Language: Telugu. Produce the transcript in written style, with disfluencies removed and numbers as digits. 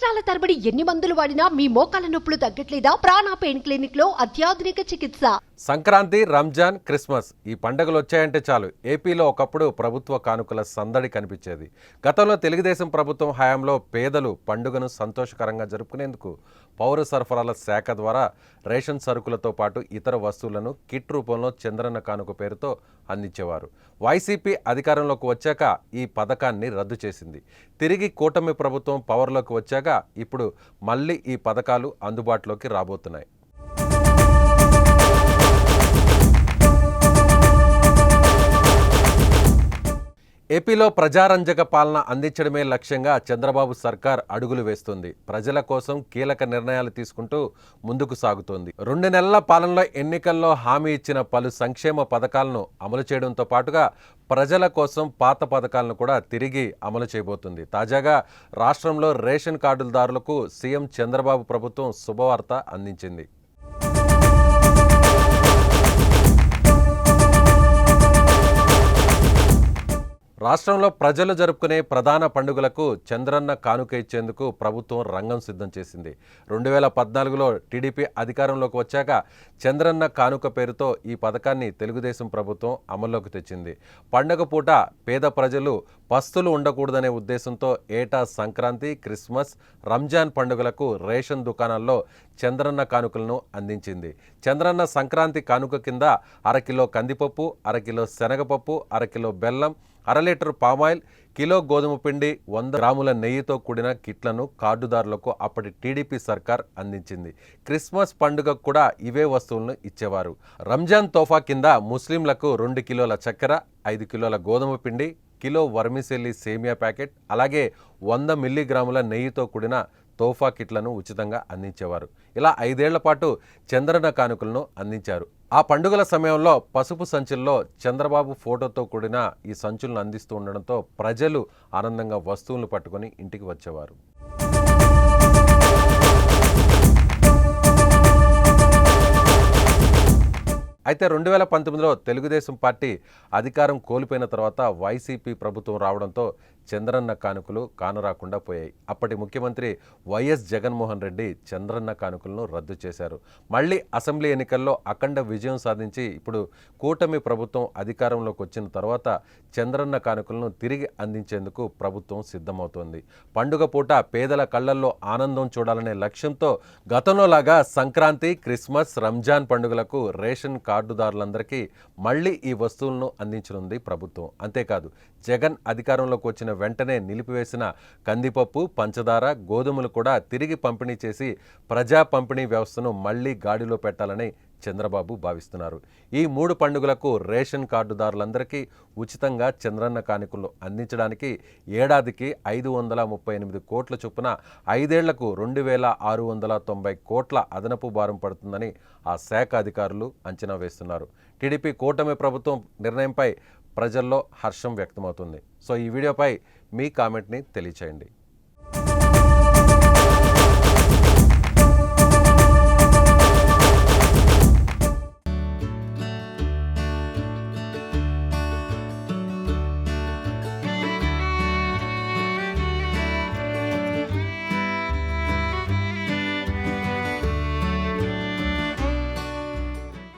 సంవత్సరాల తరబడి ఎన్ని మందులు వాడినా మీ మోకాల నొప్పులు తగ్గట్లేదా? ప్రాణ పెయిన్ క్లినిక్ లో అత్యాధునిక చికిత్స. సంక్రాంతి, రంజాన్, క్రిస్మస్ ఈ పండుగలు వచ్చాయంటే చాలు ఏపీలో ఒకప్పుడు ప్రభుత్వ కానుకల సందడి కనిపించేది. గతంలో తెలుగుదేశం ప్రభుత్వం హయాంలో పేదలు పండుగను సంతోషకరంగా జరుపుకునేందుకు పౌర సరఫరాల శాఖ ద్వారా రేషన్ సరుకులతో పాటు ఇతర వస్తువులను కిట్ రూపంలో చంద్రన్న కానుక పేరుతో అందించేవారు. వైసీపీ అధికారంలోకి వచ్చాక ఈ పథకాన్ని రద్దు చేసింది. తిరిగి కూటమి ప్రభుత్వం పవర్లోకి వచ్చాక ఇప్పుడు మళ్ళీ ఈ పథకాలు అందుబాటులోకి రాబోతున్నాయి. ఏపీలో ప్రజారంజక పాలన అందించడమే లక్ష్యంగా చంద్రబాబు సర్కార్ అడుగులు వేస్తుంది. ప్రజల కోసం కీలక నిర్ణయాలు తీసుకుంటూ ముందుకు సాగుతోంది. 2 నెలల పాలనలో ఎన్నికల్లో హామీ ఇచ్చిన పలు సంక్షేమ పథకాలను అమలు చేయడంతో పాటుగా ప్రజల కోసం పాత పథకాలను కూడా తిరిగి అమలు చేయబోతుంది. తాజాగా రాష్ట్రంలో రేషన్ కార్డుదారులకు సీఎం చంద్రబాబు ప్రభుత్వం శుభవార్త అందించింది. రాష్ట్రంలో ప్రజలు జరుపుకునే ప్రధాన పండుగలకు చంద్రన్న కానుక ఇచ్చేందుకు ప్రభుత్వం రంగం సిద్ధం చేసింది. 2014లో టీడీపీ అధికారంలోకి వచ్చాక చంద్రన్న కానుక పేరుతో ఈ పథకాన్ని తెలుగుదేశం ప్రభుత్వం అమల్లోకి తెచ్చింది. పండుగ పూట పేద ప్రజలు పస్తులు ఉండకూడదనే ఉద్దేశంతో ఏటా సంక్రాంతి, క్రిస్మస్, రంజాన్ పండుగలకు రేషన్ దుకాణాల్లో చంద్రన్న కానుకలను అందించింది. చంద్రన్న సంక్రాంతి కానుక కింద 1/2 కిలో కందిపప్పు, 1/2 కిలో శనగపప్పు, 1/2 కిలో బెల్లం, 1/2 లీటర్ పామాయిల్, కిలో గోధుమ పిండి, 100 గ్రాముల నెయ్యితో కూడిన కిట్లను కార్డుదారులకు అప్పటి టీడీపీ సర్కార్ అందించింది. క్రిస్మస్ పండుగకు కూడా ఇవే వస్తువులను ఇచ్చేవారు. రంజాన్ తోఫా కింద ముస్లింలకు 2 కిలోల చక్కెర, 5 కిలోల గోధుమ పిండి, కిలో వర్మిసెల్లి సేమియా ప్యాకెట్, అలాగే 100 మిల్లీగ్రాముల నెయ్యితో కూడిన తోఫా కిట్లను ఉచితంగా అందించేవారు. ఇలా 5 ఏళ్ల పాటు చంద్రన్న కానుకలను అందించారు. ఆ పండుగల సమయంలో పసుపు సంచుల్లో చంద్రబాబు ఫోటోతో కూడిన ఈ సంచులను అందిస్తూ ఉండడంతో ప్రజలు ఆనందంగా వస్తువులను పట్టుకొని ఇంటికి వచ్చేవారు. అయితే 2019లో తెలుగుదేశం పార్టీ అధికారం కోల్పోయిన తర్వాత వైసీపీ ప్రభుత్వం రావడంతో చంద్రన్న కానుకలు కానరాకుండా పోయాయి. అప్పటి ముఖ్యమంత్రి వైఎస్ జగన్మోహన్ రెడ్డి చంద్రన్న కానుకలను రద్దు చేశారు. మళ్ళీ అసెంబ్లీ ఎన్నికల్లో అఖండ విజయం సాధించి ఇప్పుడు కూటమి ప్రభుత్వం అధికారంలోకి వచ్చిన తర్వాత చంద్రన్న కానుకలను తిరిగి అందించేందుకు ప్రభుత్వం సిద్ధమవుతోంది. పండుగ పూట పేదల కళ్లల్లో ఆనందం చూడాలనే లక్ష్యంతో గతంలోలాగా సంక్రాంతి, క్రిస్మస్, రంజాన్ పండుగలకు రేషన్ కార్డుదారులందరికీ మళ్ళీ ఈ వస్తువులను అందించనుంది ప్రభుత్వం. అంతేకాదు జగన్ అధికారంలోకి వచ్చిన వెంటనే నిలిపివేసిన కందిపప్పు, పంచదార, గోధుమలు కూడా తిరిగి పంపిణీ చేసి ప్రజా పంపిణీ వ్యవస్థను మళ్లీ గాడిలో పెట్టాలని చంద్రబాబు భావిస్తున్నారు. ఈ 3 పండుగలకు రేషన్ కార్డుదారులందరికీ ఉచితంగా చంద్రన్న కానుకలు అందించడానికి ఏడాదికి 538 కోట్ల చొప్పున 5 ఏళ్లకు 2690 కోట్ల అదనపు భారం పడుతుందని ఆ శాఖ అధికారులు అంచనా వేస్తున్నారు. టీడీపీ కూటమి ప్రభుత్వం నిర్ణయంపై ప్రజల్లో హర్షం వ్యక్తమవుతుంది. సో ఈ వీడియోపై మీ కామెంట్ని తెలియచేయండి.